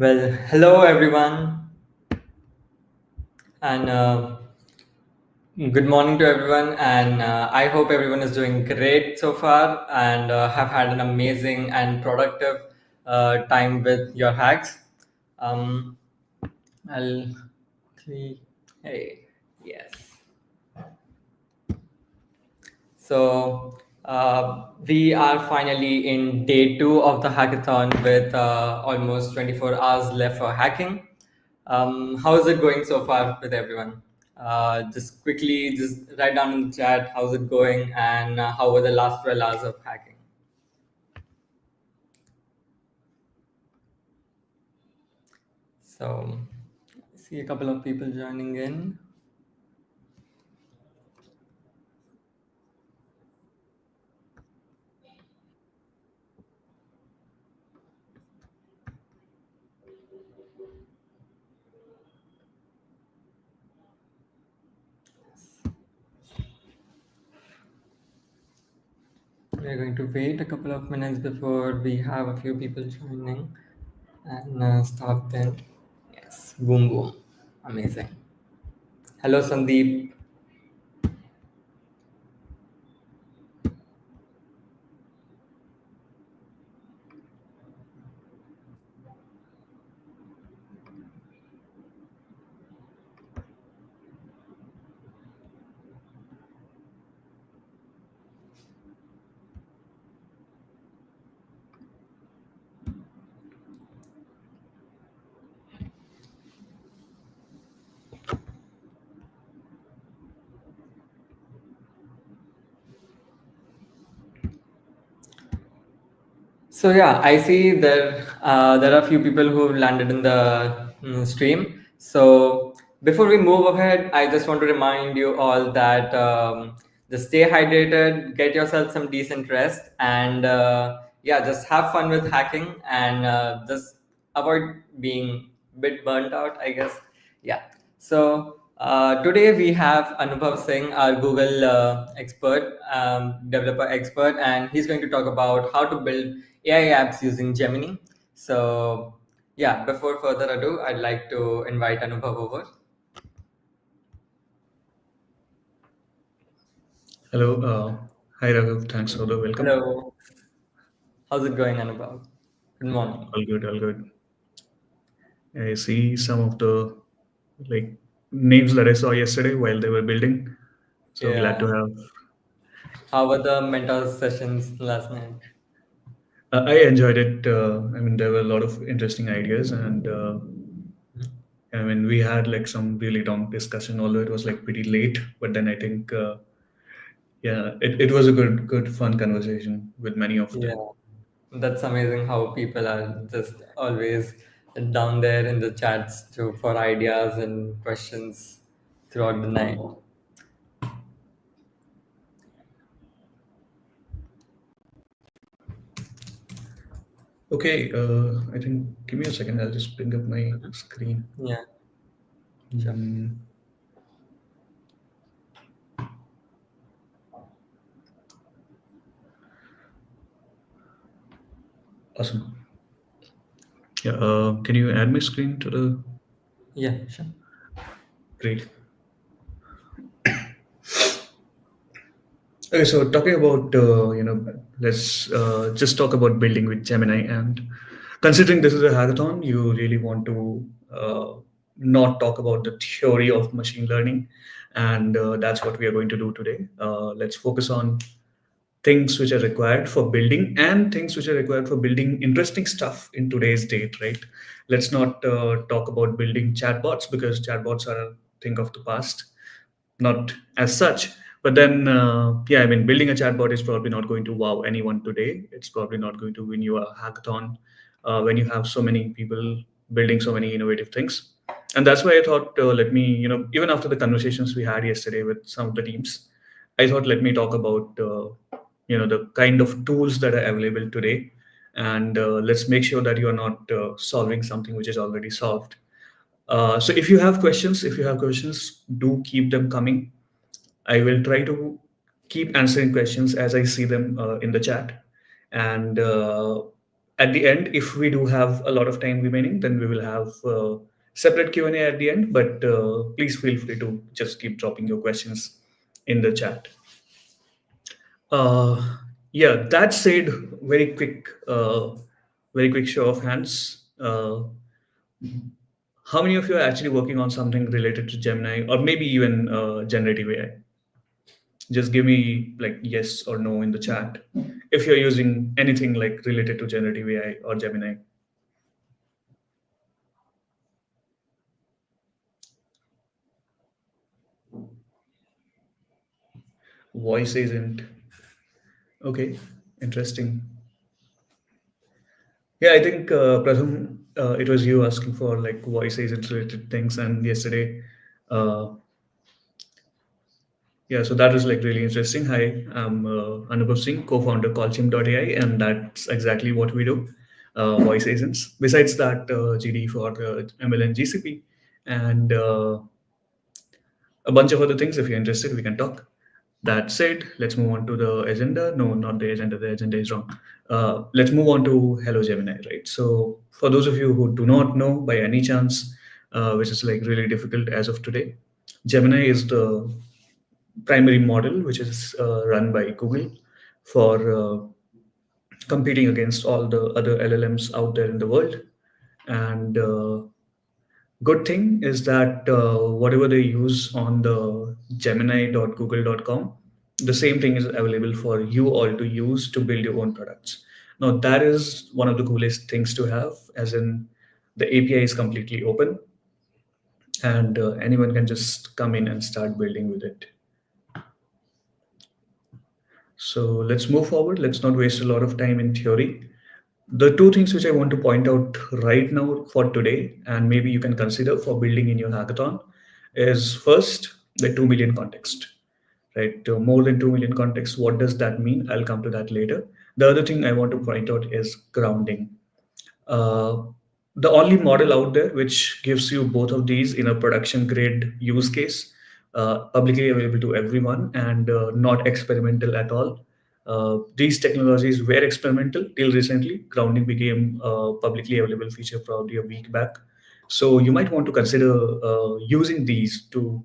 Well, hello everyone, and good morning to everyone. And I hope everyone is doing great so far and have had an amazing and productive time with your hacks. Um, I'll quickly, hey, yes. We are finally in day two of the hackathon with almost 24 hours left for hacking. How is it going so far with everyone? Just quickly, just write down in the chat how's it going and how were the last 12 hours of hacking. So, I see a couple of people joining in. We're going to wait a couple of minutes before we have a few people joining and start then. Yes, boom, boom. Amazing. Hello, Sandeep. So yeah, I see there are a few people who landed in the stream. So before we move ahead, I just want to remind you all that just stay hydrated, get yourself some decent rest, and yeah, just have fun with hacking and just avoid being a bit burnt out, I guess. Yeah. So today we have Anubhav Singh, our Google expert, developer expert, and he's going to talk about how to build AI apps using Gemini. So yeah, before further ado, I'd like to invite Anubhav over. Hello. Hi, Raghav. Thanks for the welcome. Hello, how's it going, Anubhav? Good morning. All good, all good. I see some of the like names that I saw yesterday while they were building. So glad to Yeah, have. how were the mentor sessions last night? I enjoyed it. I mean, there were a lot of interesting ideas, and I mean, we had like some really long discussion. Although it was like pretty late, but then I think, yeah, it was a good, fun conversation with many of Yeah, them. that's amazing how people are just always down there in the chats to for ideas and questions throughout the night. Okay. I think give me a second. I'll just bring up my screen. Yeah, sure. Mm, awesome. Yeah. Can you add my screen to the Yeah, sure. great? Okay, so talking about let's just talk about building with Gemini. And considering this is a hackathon, you really want to not talk about the theory of machine learning, and that's what we are going to do today. Let's focus on things which are required for building and things which are required for building interesting stuff in today's date, right? Let's not talk about building chatbots because chatbots are a thing of the past, not as such. But then, yeah, I mean, building a chatbot is probably not going to wow anyone today. It's probably not going to win you a hackathon when you have so many people building so many innovative things. And that's why I thought, let me, even after the conversations we had yesterday with some of the teams, I thought, let me talk about, the kind of tools that are available today. And let's make sure that you're not solving something which is already solved. So if you have questions, do keep them coming. I will try to keep answering questions as I see them in the chat. And At the end, if we do have a lot of time remaining, then we will have separate Q&A at the end. But please feel free to just keep dropping your questions in the chat. Uh, yeah, that said, very quick, very quick show of hands. How many of you are actually working on something related to Gemini or maybe even generative AI? Just give me like yes or no in the chat if you're using anything like related to generative AI or Gemini. Voice agent. Okay, interesting. Yeah, I think Pratham, it was you asking for like voice agent related things, and yesterday, uh, yeah, so that was like really interesting. Hi, I'm Anubhav Singh, co-founder Callchim.ai, and that's exactly what we do, voice agents. Besides that, GD for ML and GCP, and a bunch of other things. If you're interested, we can talk. That said, let's move on to the agenda. No, not the agenda. The agenda is wrong. Let's move on to Hello Gemini, right? So, for those of you who do not know by any chance, which is like really difficult as of today, Gemini is the primary model which is run by Google for competing against all the other LLMs out there in the world. And good thing is that whatever they use on the gemini.google.com, the same thing is available for you all to use to build your own products. Now, that is one of the coolest things to have, as in the API is completely open and anyone can just come in and start building with it. So let's move forward. Let's not waste a lot of time in theory. The two things which I want to point out right now for today, and maybe you can consider for building in your hackathon, is first the 2 million context, right? More than 2 million context. What does that mean? I'll come to that later. The other thing I want to point out is grounding. Uh, the only model out there which gives you both of these in a production grade use case, publicly available to everyone and not experimental at all. These technologies were experimental till recently. Grounding became a publicly available feature probably a week back. So you might want to consider using these to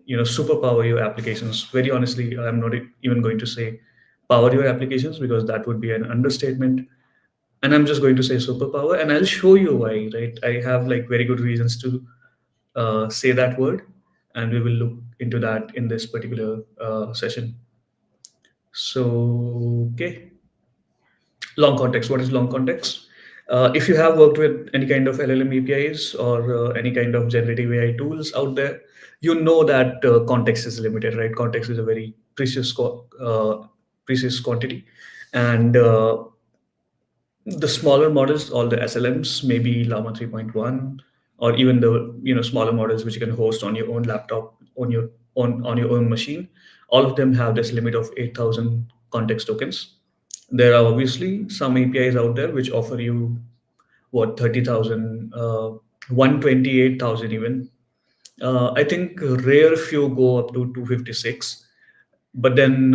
superpower your applications. Very honestly, I'm not even going to say power your applications because that would be an understatement, and I'm just going to say superpower, and I'll show you why. Right, I have like very good reasons to say that word, and we will look into that in this particular session. So, okay, long context. What is long context? If you have worked with any kind of LLM APIs or any kind of generative AI tools out there, you know that context is limited, right? Context is a very precious quantity, and the smaller models, all the SLMs, maybe Llama 3.1, or even the smaller models which you can host on your own laptop, on your own machine, all of them have this limit of 8,000 context tokens. There are obviously some APIs out there which offer you what 30,000, 128,000 even. I think rare few go up to 256, but then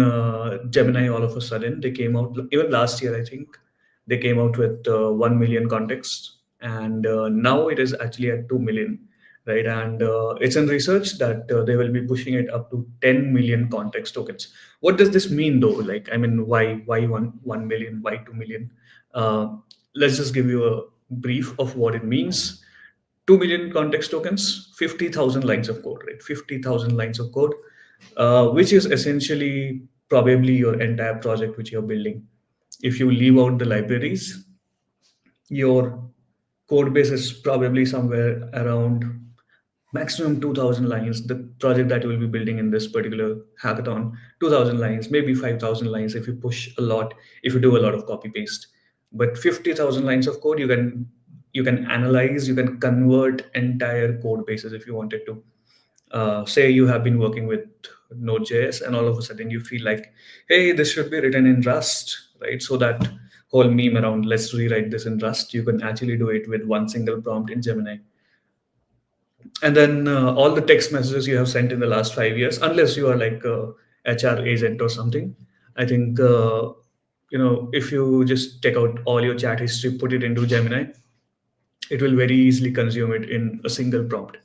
Gemini all of a sudden they came out even last year. I think they came out with 1 million context, and now it is actually at 2 million, right? And it's in research that they will be pushing it up to 10 million context tokens. What does this mean though? Like, I mean, why 1 million, why 2 million? uh, let's just give you a brief of what it means. 2 million context tokens, 50,000 lines of code, right? 50,000 lines of code, which is essentially probably your entire project which you're building. If you leave out the libraries, your code base is probably somewhere around maximum 2,000 lines. The project that you will be building in this particular hackathon, 2,000 lines, maybe 5,000 lines if you push a lot, if you do a lot of copy paste. But 50,000 lines of code, you can analyze, you can convert entire code bases if you wanted to. Say you have been working with Node.js and all of a sudden you feel like, hey, this should be written in Rust, right? So that whole meme around let's rewrite this in Rust, you can actually do it with one single prompt in Gemini. And then all the text messages you have sent in the last 5 years, unless you are like a HR agent or something, I think if you just take out all your chat history, put it into Gemini, it will very easily consume it in a single prompt.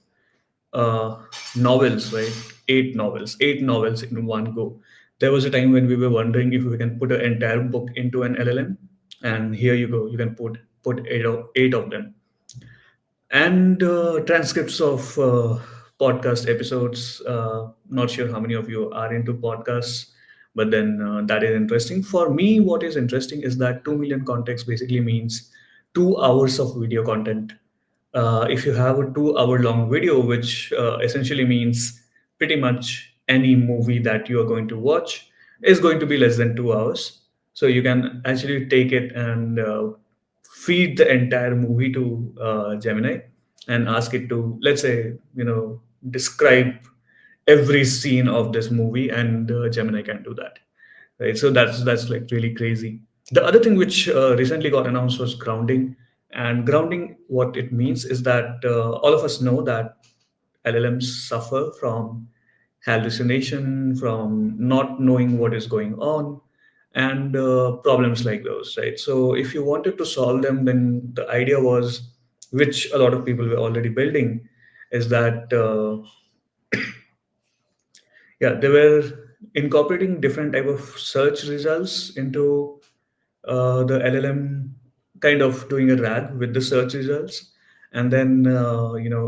Novels, right? Eight novels in one go. There was a time when we were wondering if we can put an entire book into an LLM, and here you go. You can put eight of them, and transcripts of podcast episodes. Not sure how many of you are into podcasts, but then that is interesting. For me, what is interesting is that 2 million context basically means 2 hours of video content. If you have a 2 hour long video, which essentially means pretty much any movie that you are going to watch is going to be less than 2 hours. So you can actually take it and feed the entire movie to Gemini and ask it to, let's say, describe every scene of this movie, and Gemini can do that, right? So that's like really crazy. The other thing which recently got announced was grounding. And grounding, what it means is that all of us know that LLMs suffer from hallucination, from not knowing what is going on, and problems like those, right? So if you wanted to solve them, then the idea was, which a lot of people were already building, is that yeah, they were incorporating different type of search results into the LLM, kind of doing a RAG with the search results, and then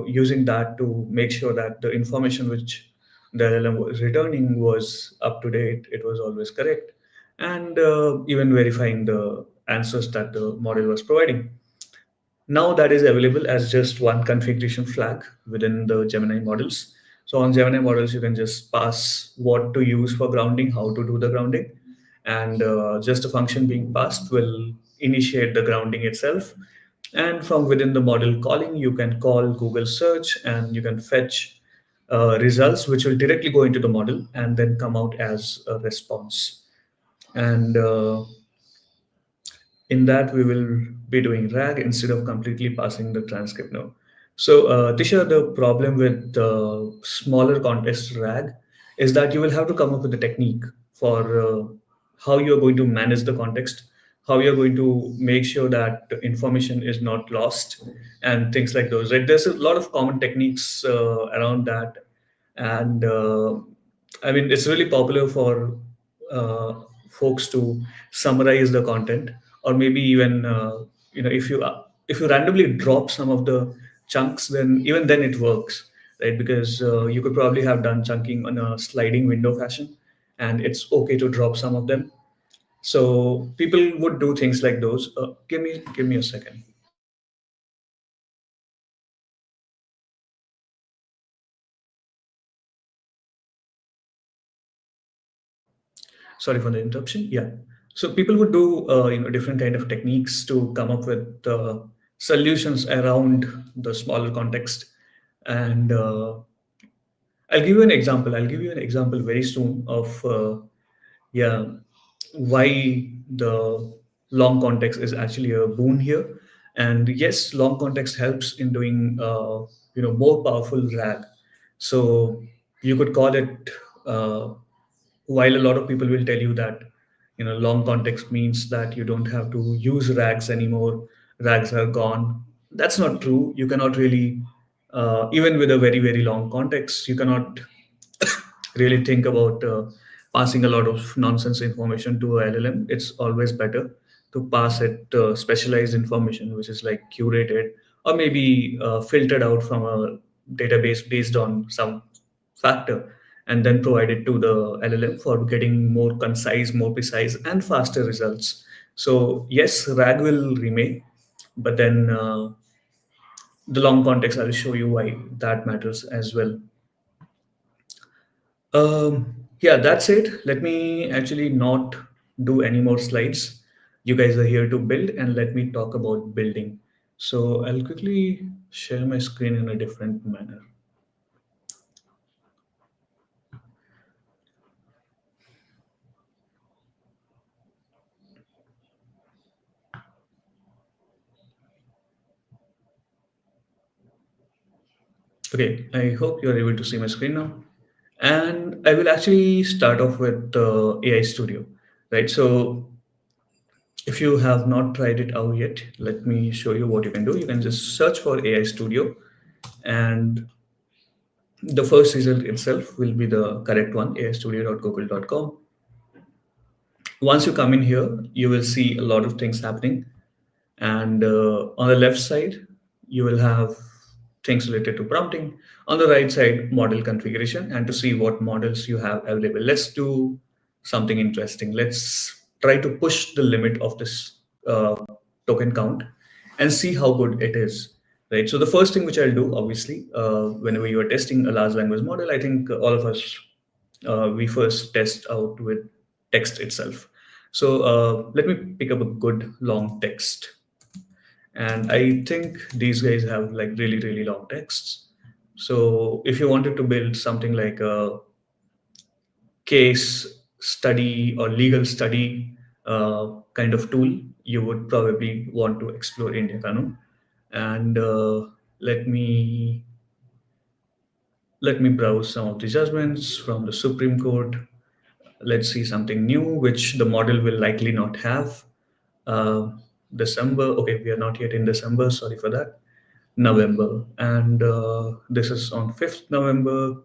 using that to make sure that the information which the LLM was returning was up to date, it was always correct, and even verifying the answers that the model was providing. Now that is available as just one configuration flag within the Gemini models. So on Gemini models, you can just pass what to use for grounding, how to do the grounding, and just a function being passed will initiate the grounding itself. And from within the model calling, you can call Google search and you can fetch results which will directly go into the model and then come out as a response. And in that, we will be doing RAG instead of completely passing the transcript now. So, Tisha, the problem with the smaller context RAG is that you will have to come up with a technique for how you're going to manage the context, how you're going to make sure that the information is not lost, and things like those. Right? There's a lot of common techniques around that, and I mean, it's really popular for uh, folks to summarize the content, or maybe even if you randomly drop some of the chunks, then even then it works, right? Because you could probably have done chunking on a sliding window fashion, and it's okay to drop some of them. So people would do things like those. Give me a second. Sorry for the interruption. Yeah. So people would do different kind of techniques to come up with solutions around the smaller context. And I'll give you an example. I'll give you an example very soon of yeah, why the long context is actually a boon here. And yes, long context helps in doing more powerful RAG. So you could call it, while a lot of people will tell you that long context means that you don't have to use RAGs anymore, RAGs are gone. That's not true. You cannot really, even with a very very long context, you cannot really think about passing a lot of nonsense information to a LLM. It's always better to pass it specialized information, which is like curated or maybe filtered out from a database based on some factor, and then provide it to the LLM for getting more concise, more precise, and faster results. So yes, RAG will remain, but then the long context, I'll show you why that matters as well. Yeah, that's it. Let me actually not do any more slides. You guys are here to build, and let me talk about building. So I'll quickly share my screen in a different manner. Okay, I hope you're able to see my screen now. And I will actually start off with AI Studio, right? So If you have not tried it out yet, let me show you what you can do. You can just search for AI Studio, and the first result itself will be the correct one, aistudio.google.com. Once you come in here, you will see a lot of things happening. And on the left side, you will have things related to prompting. On the right side, model configuration, and to see what models you have available. Let's do something interesting. Let's try to push the limit of this token count and see how good it is. Right. So the first thing which I'll do, obviously, whenever you are testing a large language model, I think all of us we first test out with text itself. So let me pick up a good long text, and I think these guys have like really really long texts. So if you wanted to build something like a case study or legal study kind of tool, you would probably want to explore India Kanun. And let me let me browse some of the judgments from the Supreme Court. Let's see something new which the model will likely not have. uh, December. Okay, we are not yet in December, sorry for that. November. And this is on 5th November.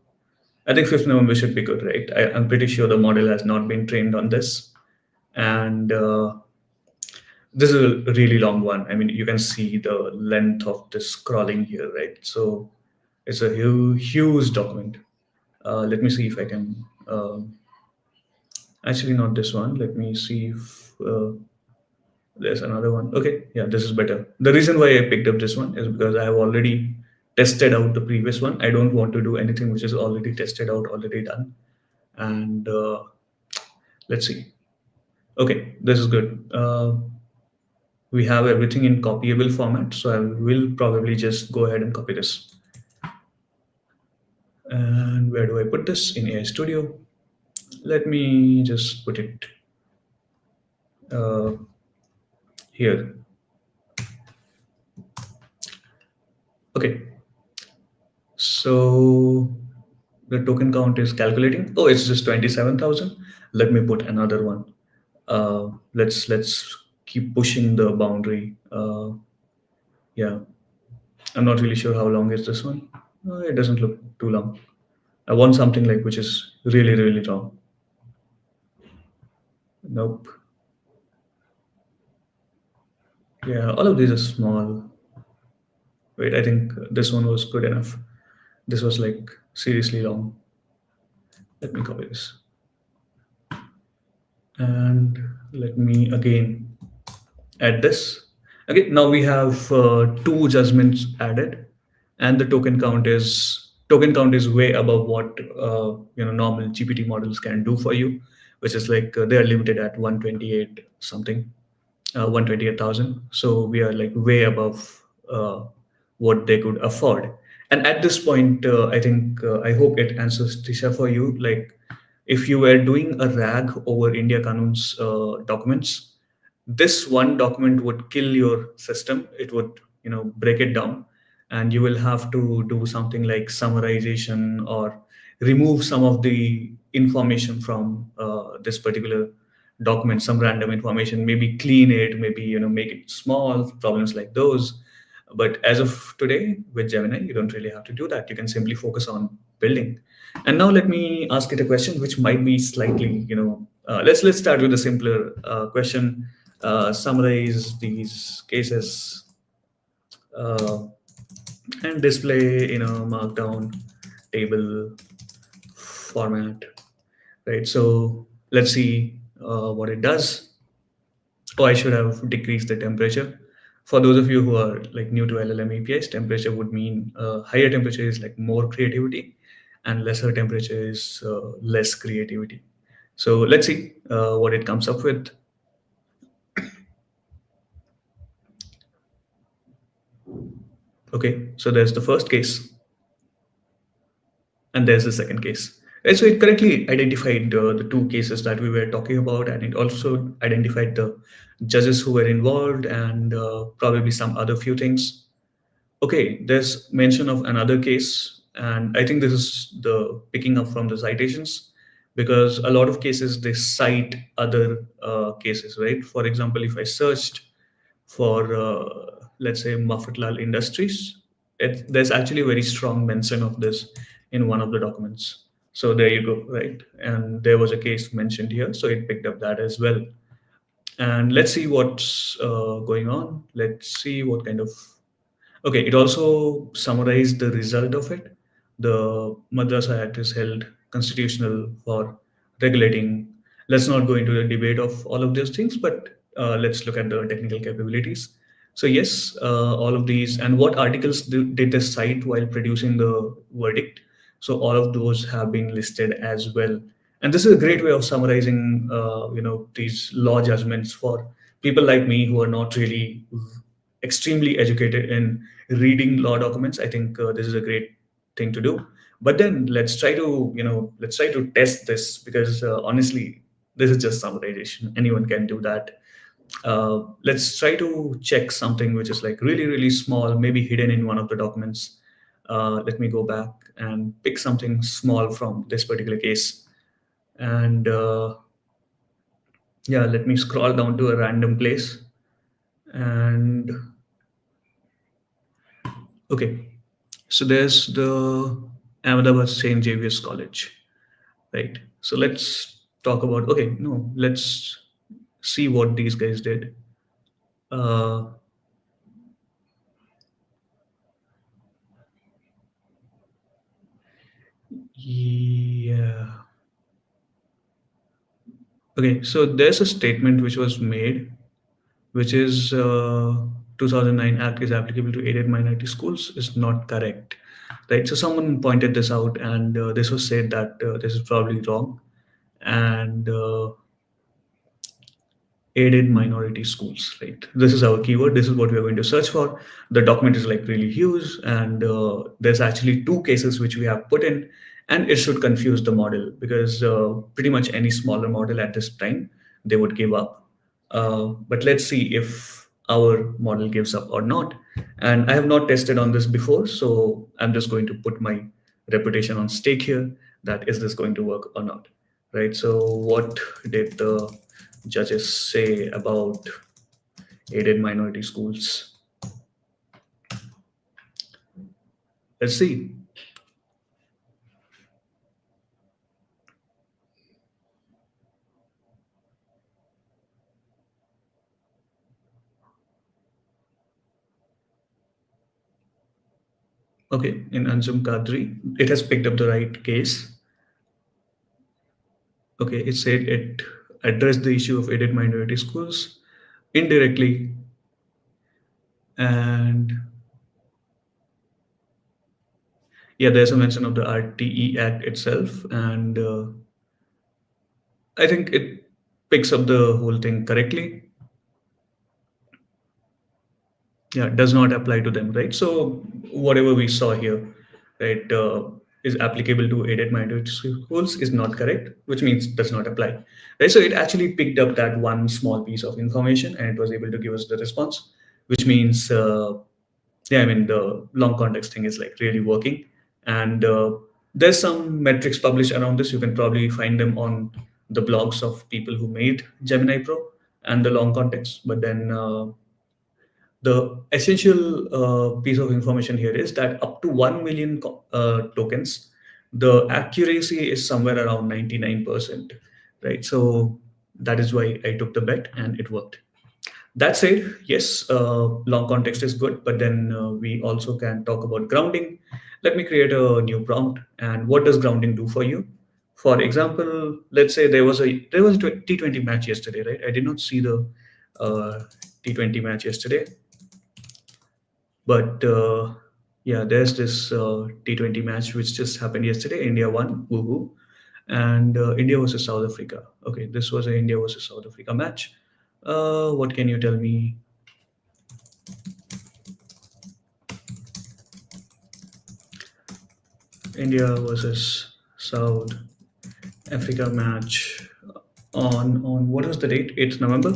I think 5th November should be good, right? I'm pretty sure the model has not been trained on this. And this is a really long one. I mean, you can see the length of this scrolling here, right? So it's a huge document. Let me see if I can. Actually, not this one. Let me see if there's another one. Okay, yeah, this is better. The reason why I picked up this one is because I have already tested out the previous one. I don't want to do anything which is already tested out, already done. And let's see. Okay, this is good. We have everything in copyable format, so I will probably just go ahead and copy this. And where do I put this? In AI Studio. Let me just put it uh, here. Okay, so the token count is calculating. Oh, it's just 27,000. Let me put another one. Let's keep pushing the boundary. Yeah, I'm not really sure how long is this one. It doesn't look too long. I want something like which is really really long. Nope. Yeah, all of these are small. Wait, I think this one was good enough. This was like seriously long. Let me copy this. And let me again add this. Okay, now we have two judgments added, and the token count is way above what normal GPT models can do for you, which is like they are limited at 128 something, 128,000. So we are like way above what they could afford. And at this point, I think I hope it answers Tisha for you. Like, if you were doing a RAG over India Kanun's documents, this one document would kill your system. It would break it down, and you will have to do something like summarization or remove some of the information from this particular document, some random information, maybe clean it, maybe make it small, problems like those. But as of today with Gemini, you don't really have to do that. You can simply focus on building. And now let me ask it a question which might be slightly let's start with a simpler question. Summarize these cases uh, and display in a markdown table format, right? So let's see what it does. Oh, I should have decreased the temperature. For those of you who are like new to LLM APIs, temperature would mean higher temperature is like more creativity, and lesser temperature is less creativity. So let's see what it comes up with. Okay, so there's the first case, and there's the second case. And so it correctly identified the two cases that we were talking about, and it also identified the judges who were involved and probably some other few things. Okay, there's mention of another case, and I think this is the picking up from the citations. because a lot of cases they cite other cases, right? For example, if I searched for let's say Mafatlal Industries, there's actually a very strong mention of this in one of the documents. So there you go, right? And there was a case mentioned here, so it picked up that as well. And let's see what's going on. Let's see what kind of. Okay, it also summarized the result of it. The Madrasa Act is held constitutional for regulating. Let's not go into the debate of all of those things, but let's look at the technical capabilities. So, yes, all of these, and what articles did they cite while producing the verdict? So, all of those have been listed as well. And this is a great way of summarizing, these law judgments for people like me who are not really extremely educated in reading law documents. I think this is a great thing to do. But then let's try to test this, because honestly, this is just summarization. Anyone can do that. Let's try to check something which is like really, really small, maybe hidden in one of the documents. Let me go back and pick something small from this particular case. And yeah, let me scroll down to a random place. And okay, so there's the Ahmedabad St. Xavier's College, right? So let's talk about, okay, no, let's see what these guys did. Uh, yeah. Okay, so there's a statement which was made, which is 2009 Act is applicable to aided minority schools is not correct, right? So someone pointed this out, and this was said that this is probably wrong. And aided minority schools, right? This is our keyword. This is what we're going to search for. The document is like really huge, and there's actually two cases which we have put in, and it should confuse the model, because pretty much any smaller model at this time they would give up. But let's see if our model gives up or not. And I have not tested on this before, so I'm just going to put my reputation on stake here, that is this going to work or not, right? So what did the judges say about aided minority schools? Let's see. Okay, in Anjum Kadri, it has picked up the right case. Okay, it said it addressed the issue of aided minority schools indirectly, and yeah, there's a mention of the RTE Act itself, and I think it picks up the whole thing correctly. Yeah, does not apply to them, right? So whatever we saw here, right, is applicable to aided minority schools is not correct, which means does not apply, right? So it actually picked up that one small piece of information, and it was able to give us the response, which means yeah, I mean, the long context thing is like really working. And there's some metrics published around this. You can probably find them on the blogs of people who made Gemini Pro and the long context. But then the essential piece of information here is that up to 1 million tokens, the accuracy is somewhere around 99%, right? So that is why I took the bet and it worked. That said, yes, long context is good, but then we also can talk about grounding. Let me create a new prompt. And what does grounding do for you? For example, let's say there was a T20 match yesterday, right? I did not see the T20 match yesterday, but yeah, there's this T20 match which just happened yesterday. India won, woohoo, and India versus South Africa. Okay, this was an India versus South Africa match. What can you tell me? India versus South Africa match on what was the date? 8th November.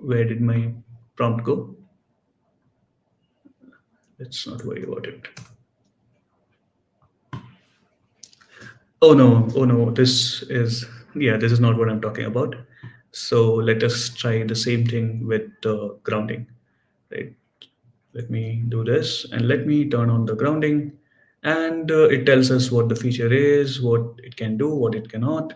Where did my prompt go? Let's not worry about it. Oh no, this is not what I'm talking about. So let us try the same thing with grounding, right? Let me do this and let me turn on the grounding, and it tells us what the feature is, what it can do, what it cannot.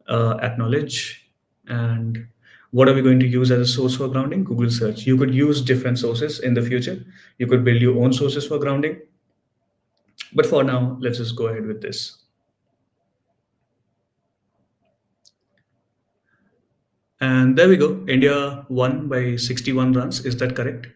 Acknowledge. And what are we going to use as a source for grounding? Google search. You could use different sources in the future. You could build your own sources for grounding, but for now let's just go ahead with this. And there we go. India won by 61 runs. Is that correct?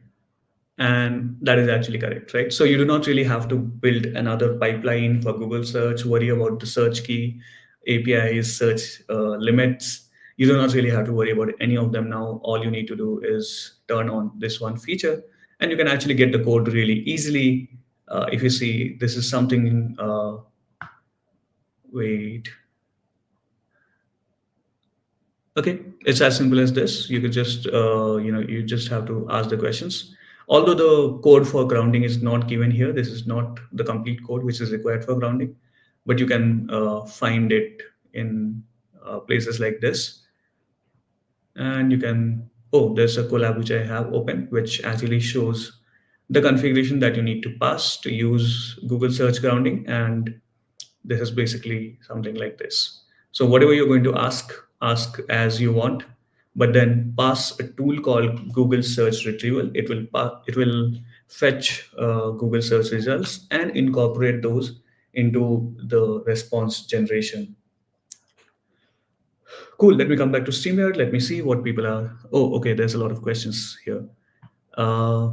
And that is actually correct, right? So you do not really have to build another pipeline for Google search, worry about the search key, APIs, search limits. You do not really have to worry about any of them now. All you need to do is turn on this one feature, and you can actually get the code really easily. If you see, this is something, wait, okay, it's as simple as this. You could just, you just have to ask the questions. Although the code for grounding is not given here, this is not the complete code which is required for grounding, but you can find it in places like this. And you can, oh, there's a collab which I have open, which actually shows the configuration that you need to pass to use Google search grounding. And this is basically something like this. So whatever you're going to ask as you want, but then pass a tool called Google search retrieval. It will fetch Google search results and incorporate those into the response generation. Cool. Let me come back to StreamYard. Let me see what people are. Oh, okay, there's a lot of questions here. uh,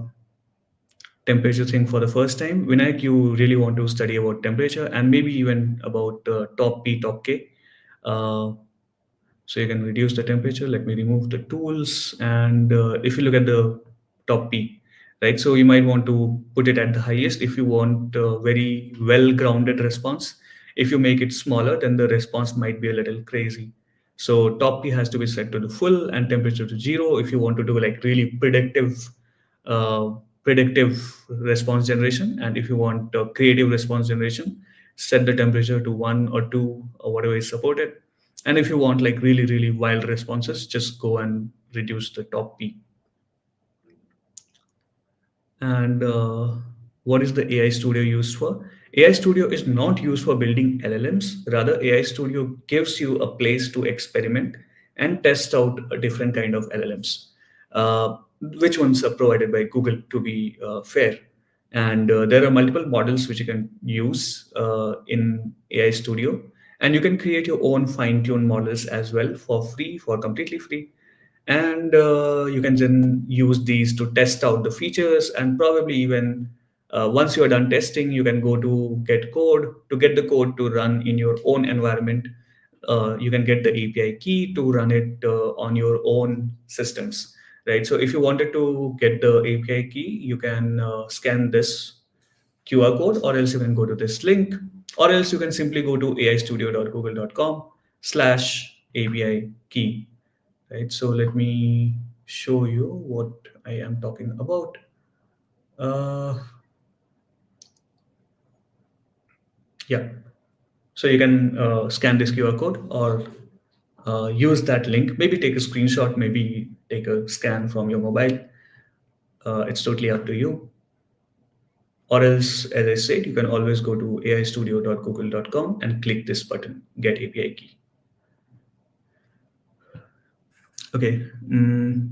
Temperature thing for the first time. Vinayak, you really want to study about temperature and maybe even about top P, top K. Uh, so you can reduce the temperature. Let me remove the tools. And if you look at the top P, right? So you might want to put it at the highest if you want a very well grounded response. If you make it smaller, then the response might be a little crazy. So top P has to be set to the full and temperature to zero if you want to do like really uh, predictive response generation. And if you want creative response generation, set the temperature to 1 or 2 or whatever is supported. And if you want like really, really wild responses, just go and reduce the top P. And what is the AI Studio used for? AI Studio is not used for building LLMs. Rather, AI Studio gives you a place to experiment and test out a different kind of LLMs. Which ones are provided by Google, to be fair. And there are multiple models which you can use in AI Studio. And you can create your own fine-tuned models as well for free, for completely free. And you can then use these to test out the features. And probably even once you are done testing, you can go to get code to get the code to run in your own environment. You can get the API key to run it on your own systems, right? So if you wanted to get the API key, you can scan this QR code, or else you can go to this link, or else you can simply go to aistudio.google.com/API key, right? So let me show you what I am talking about. Uh, yeah, so you can scan this QR code or use that link. Maybe take a screenshot, maybe take a scan from your mobile. It's totally up to you. Or else, as I said, you can always go to aistudio.google.com and click this button, Get API Key. Okay,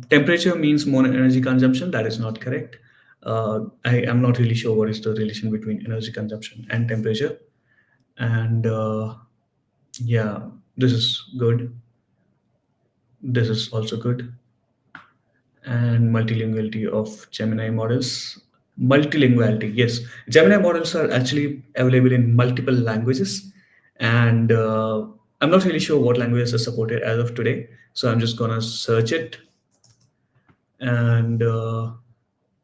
temperature means more energy consumption. That is not correct. I am not really sure what is the relation between energy consumption and temperature. And yeah, this is good. This is also good. And multilinguality of Gemini models. Multilinguality, yes. Gemini models are actually available in multiple languages. And I'm not really sure what languages are supported as of today. So I'm just going to search it. And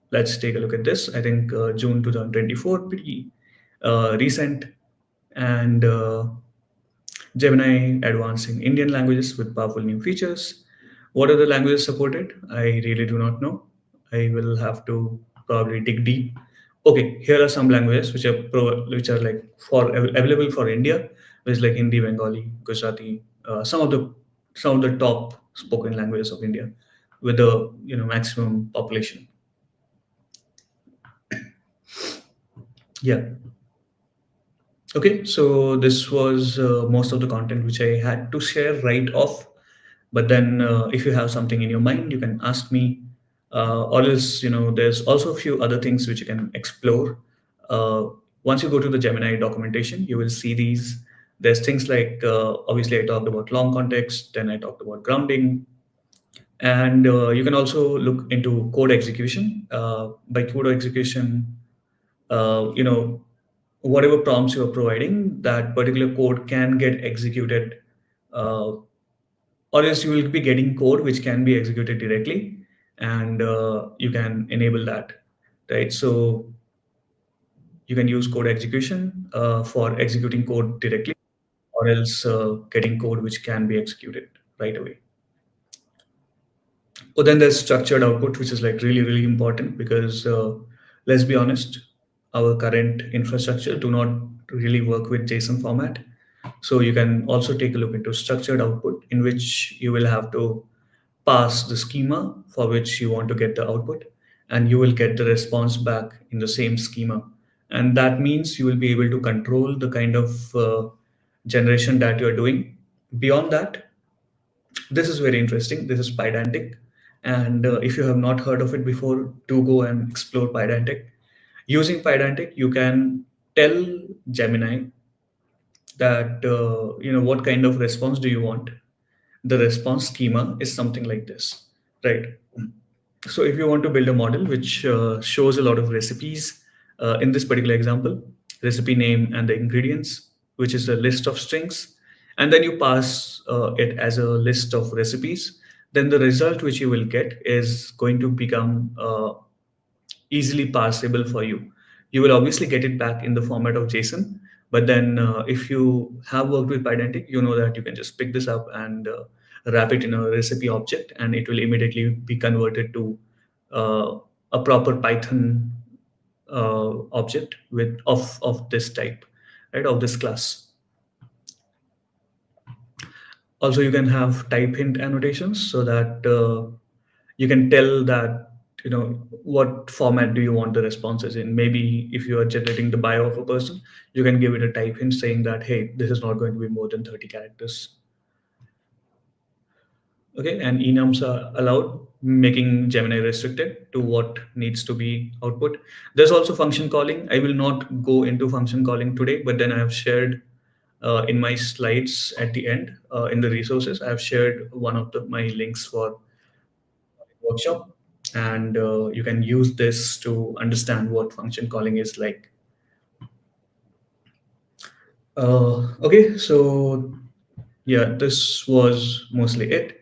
let's take a look at this. I think June 2024, pretty recent. And Gemini advancing Indian languages with powerful new features. What are the languages supported? I really do not know. I will have to probably dig deep. Okay, here are some languages which are like for available for India. which is like Hindi, Bengali, Gujarati, some of the top spoken languages of India, with the maximum population. Yeah. Okay, so this was most of the content which I had to share right off. But then, if you have something in your mind, you can ask me, or else there's also a few other things which you can explore. Uh, Once you go to the Gemini documentation, you will see these. There's things like obviously I talked about long context, then I talked about grounding, and you can also look into code execution. By code execution, you know whatever prompts you are providing, that particular code can get executed, uh, or else you will be getting code which can be executed directly, and you can enable that, right? So you can use code execution for executing code directly, or else getting code which can be executed right away. But then there's structured output, which is like really, really important because let's be honest, our current infrastructure do not really work with JSON format. So you can also take a look into structured output, in which you will have to pass the schema for which you want to get the output, and you will get the response back in the same schema. And that means you will be able to control the kind of generation that you are doing. Beyond that, this is very interesting. This is Pydantic. And if you have not heard of it before, do go and explore Pydantic. Using Pydantic, you can tell Gemini that, what kind of response do you want. The response schema is something like this, right? So if you want to build a model which shows a lot of recipes, in this particular example, recipe name and the ingredients, which is a list of strings, and then you pass it as a list of recipes, then the result which you will get is going to become easily parsable for you. You will obviously get it back in the format of JSON, but then if you have worked with Pydantic, you know that you can just pick this up and wrap it in a recipe object, and it will immediately be converted to uh, a proper Python object of this type, right? Of this class. Also, you can have type hint annotations so that you can tell that what format do you want the responses in. Maybe if you are generating the bio of a person, you can give it a type hint saying that, hey, this is not going to be more than 30 characters. Okay, and enums are allowed, making Gemini restricted to what needs to be output. There's also function calling. I will not go into function calling today, but then I have shared in my slides at the end, in the resources, I have shared one of my links for workshop, and you can use this to understand what function calling is like. Okay, so yeah, this was mostly it.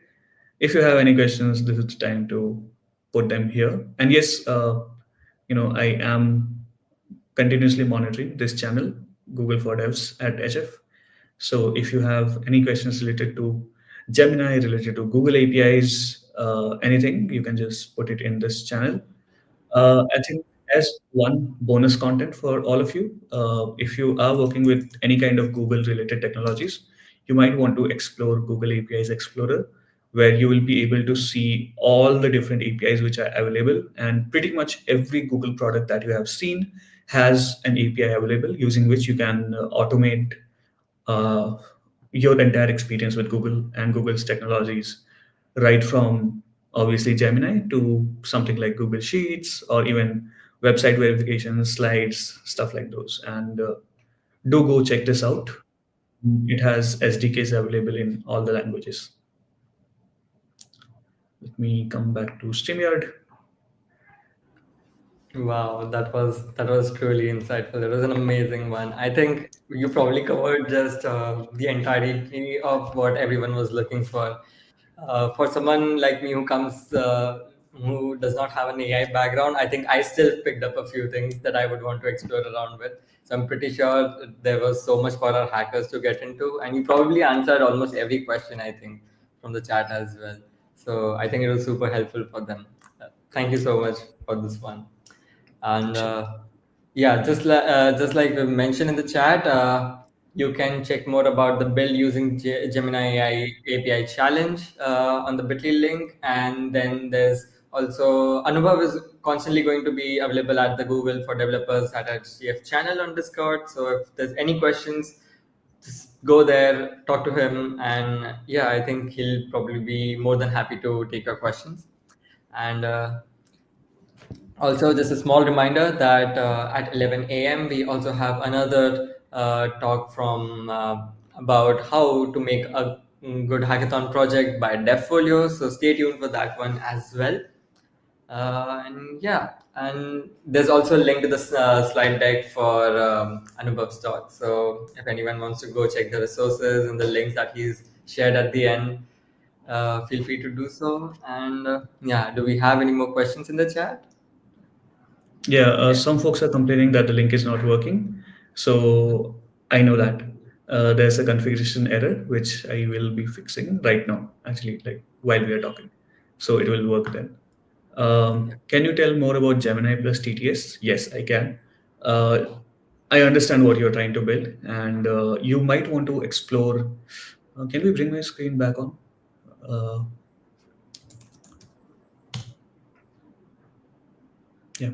If you have any questions, this is the time to put them here. And yes, I am continuously monitoring this channel, Google for Devs at HF. So if you have any questions related to Gemini, related to Google APIs, anything, you can just put it in this channel. I think as one bonus content for all of you, if you are working with any kind of Google related technologies, you might want to explore Google APIs Explorer, where you will be able to see all the different APIs which are available. And pretty much every Google product that you have seen has an API available, using which you can automate uh, your entire experience with Google and Google's technologies, right from obviously Gemini to something like Google Sheets, or even website verification, slides, stuff like those. And do go check this out. It has SDKs available in all the languages. Let me come back to StreamYard. Wow, that was truly insightful. That was an amazing one. I think you probably covered just the entirety of what everyone was looking for. For someone like me who does not have an AI background, I think I still picked up a few things that I would want to explore around with. So I'm pretty sure there was so much for our hackers to get into, and you probably answered almost every question, I think, from the chat as well. So I think it was super helpful for them. Thank you so much for this one. And Sure. yeah, just like we mentioned in the chat, You can check more about the build using Gemini AI API challenge on the Bitly link. And then there's also Anubhav is constantly going to be available at the Google for Developers at HCF channel on Discord. So if there's any questions, just go there, talk to him, and yeah, I think he'll probably be more than happy to take your questions. And also, just a small reminder that at 11 a.m. we also have another talk from about how to make a good hackathon project by DevFolio. So stay tuned for that one as well. And yeah, and there's also a link to the slide deck for Anubhav's talk. So if anyone wants to go check the resources and the links that he's shared at the end, feel free to do so. And yeah, do we have any more questions in the chat? Yeah, Yeah. some folks are complaining that the link is not working. So I know that there's a configuration error which I will be fixing right now, actually, like while we are talking. So it will work then. Yeah. Can you tell more about Gemini plus TTS? Yes, I can. Uh, I understand what you're trying to build, and you might want to explore. Can we bring my screen back on? Uh, yeah,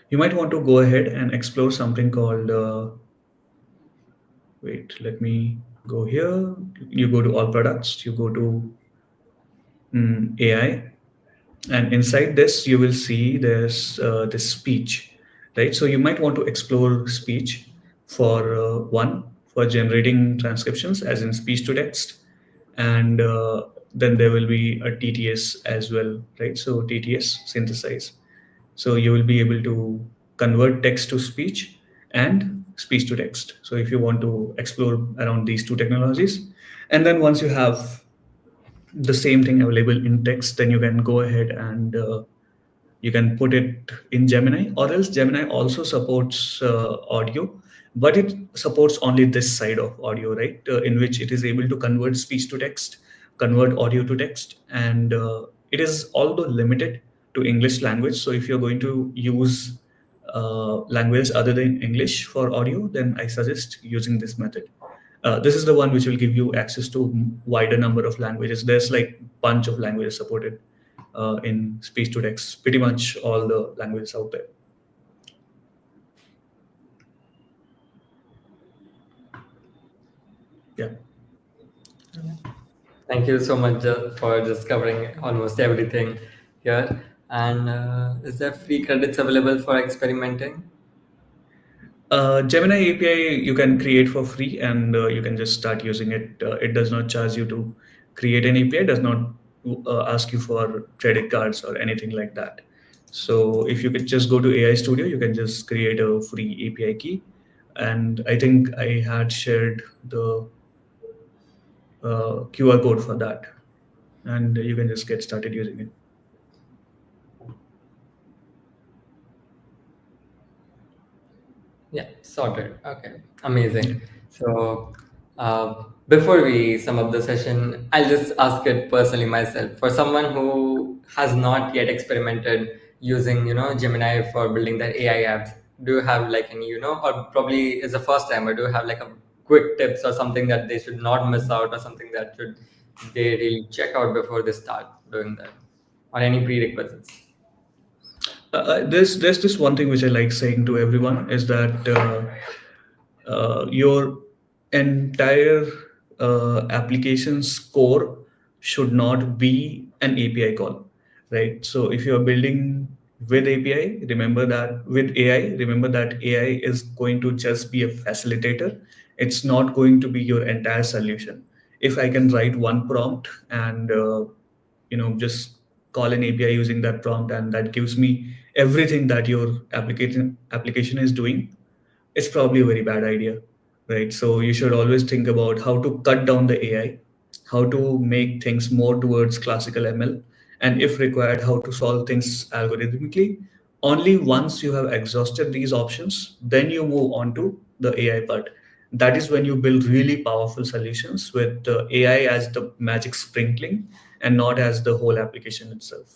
you might want to go ahead and explore something called. Wait, let me go here. You go to all products. You go to AI, and inside this you will see there's this speech, right? So you might want to explore speech for one for generating transcriptions as in speech to text, and then there will be a TTS as well, right? So TTS synthesize, so you will be able to convert text to speech and speech to text. So if you want to explore around these two technologies, and then once you have the same thing available in text, then you can go ahead and you can put it in Gemini, or else Gemini also supports audio, but it supports only this side of audio, right? In which it is able to convert speech to text, convert audio to text, and it is although limited to English language. So if you're going to use language other than English for audio, then I suggest using this method. This is the one which will give you access to wider number of languages. There's like bunch of languages supported in speech to text, pretty much all the languages out there. Yeah. Thank you so much for just covering almost everything here. And is there free credits available for experimenting? Gemini API you can create for free, and you can just start using it. It does not charge you to create an API, does not ask you for credit cards or anything like that. So if you could just go to AI Studio, you can just create a free API key. And I think I had shared the QR code for that, and you can just get started using it. Yeah, sorted. Okay, amazing. Yeah. So, before we sum up the session, I'll just ask it personally myself. For someone who has not yet experimented using, Gemini for building their AI apps, do you have like any, or probably is the first time, or do you have like a quick tips or something that they should not miss out, or something that should they really check out before they start doing that, or any prerequisites? There's this one thing which I like saying to everyone is that your entire application's core should not be an API call, right? So if you're building with API, remember that with AI, remember that AI is going to just be a facilitator. It's not going to be your entire solution. If I can write one prompt and just call an API using that prompt, and that gives me everything that your application is doing, it's probably a very bad idea, right? So you should always think about how to cut down the AI, how to make things more towards classical ML, and if required, how to solve things algorithmically. Only once you have exhausted these options, then you move on to the AI part. That is when you build really powerful solutions with the AI as the magic sprinkling and not as the whole application itself.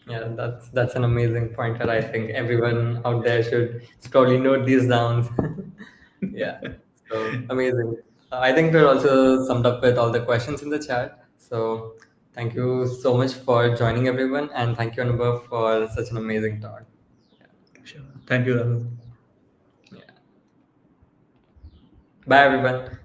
Yeah, that's an amazing pointer. I think everyone out there should probably note these down. Yeah. So amazing. I think we're also summed up with all the questions in the chat. So thank you so much for joining, everyone, and thank you, Anubhav, for such an amazing talk. Sure. Thank you, Rahul. Yeah. Bye, everyone.